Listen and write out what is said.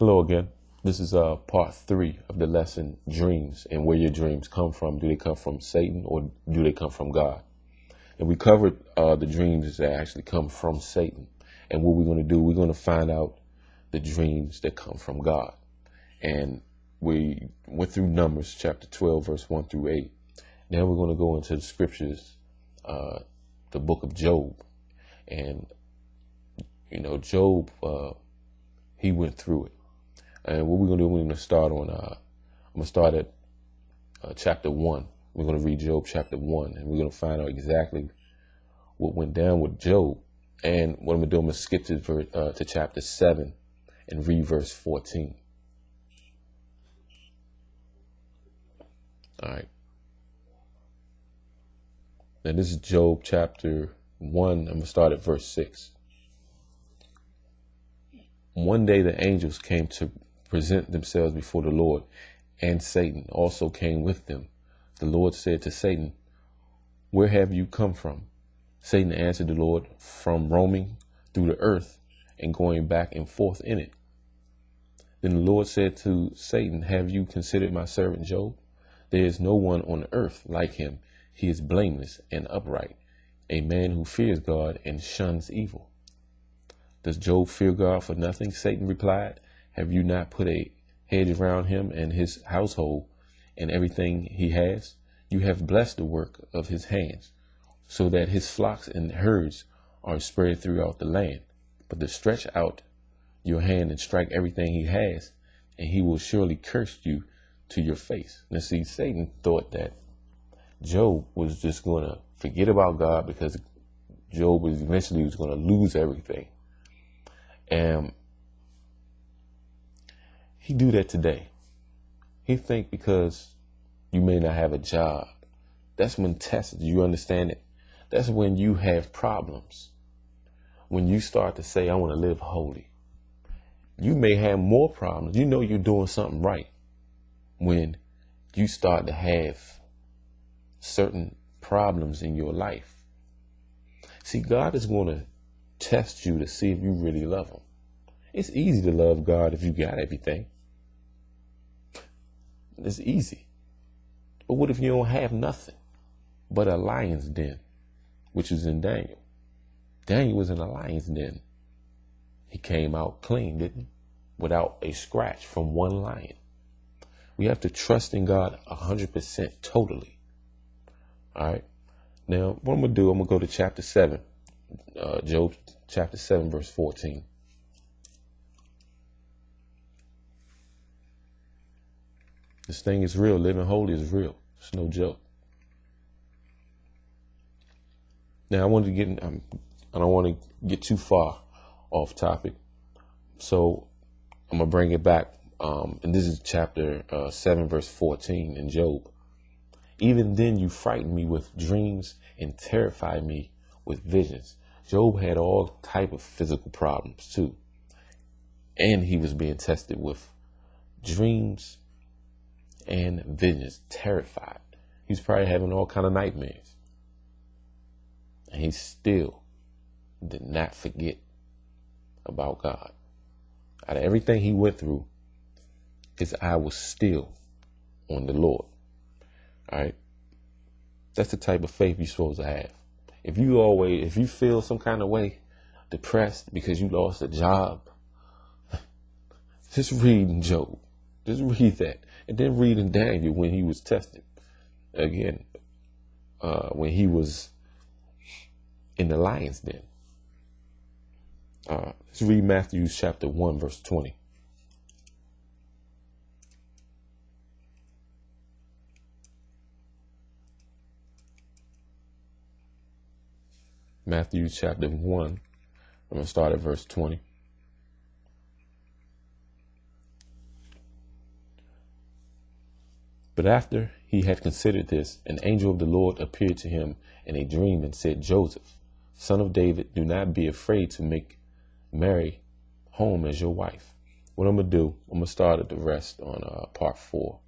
Hello again. This is part 3 of the lesson Dreams and where your dreams come from. Do they come from Satan or do they come from God? And we covered the dreams that actually come from Satan. And what we're going to do, we're going to find out the dreams that come from God. And we went through Numbers chapter 12, verse 1 through 8. Now we're going to go into the scriptures, the book of Job. And, Job, he went through it. And what we're going to do, we're going to start on, I'm going to start at chapter 1. We're going to read Job chapter 1, and we're going to find out exactly what went down with Job. And what I'm going to do, I'm going to skip to chapter 7 and read verse 14. All right. Now this is Job chapter 1. I'm going to start at verse 6. One day the angels came to present themselves before the Lord, and Satan also came with them. The Lord said to Satan, "Where have you come from?" Satan answered the Lord, "From roaming through the earth and going back and forth in it." Then the Lord said to Satan, "Have you considered my servant Job? There is no one on earth like him. He is blameless and upright, a man who fears God and shuns evil." "Does Job fear God for nothing?" Satan replied. "Have you not put a hedge around him and his household and everything he has? You have blessed the work of his hands, so that his flocks and herds are spread throughout the land. But to stretch out your hand and strike everything he has, and he will surely curse you to your face." Now see, Satan thought that Job was just going to forget about God because Job was eventually going to lose everything. And he do that today. He think because you may not have a job, that's when tests, you understand it? That's when you have problems. When you start to say, "I want to live holy," you may have more problems. You know you're doing something right when you start to have certain problems in your life. See, God is going to test you to see if you really love him. It's easy to love God if you got everything. It's easy. But what if you don't have nothing but a lion's den, which is in Daniel? Daniel was in a lion's den. He came out clean, didn't he? Without a scratch from one lion. We have to trust in God 100% totally. All right. Now, what I'm going to do, I'm going to go to chapter 7, Job chapter 7, verse 14. This thing is real. Living holy is real. It's no joke. Now, I don't want to get too far off topic. So I'm going to bring it back. And this is chapter 7, verse 14 in Job. "Even then you frighten me with dreams and terrify me with visions." Job had all type of physical problems too. And he was being tested with dreams and visions, terrified. He's probably having all kind of nightmares. And he still did not forget about God. Out of everything he went through, his eye was still on the Lord. All right. That's the type of faith you're supposed to have. If you feel some kind of way, depressed because you lost a job, just read in Job. Just read that. And then read in Daniel when he was tested. Again, when he was in the lion's den. Let's read Matthew chapter 1, verse 20. Matthew chapter 1. I'm going to start at verse 20. "But after he had considered this, an angel of the Lord appeared to him in a dream and said, 'Joseph, son of David, do not be afraid to make Mary home as your wife.'" What I'm going to do, I'm going to start at the rest on part 4.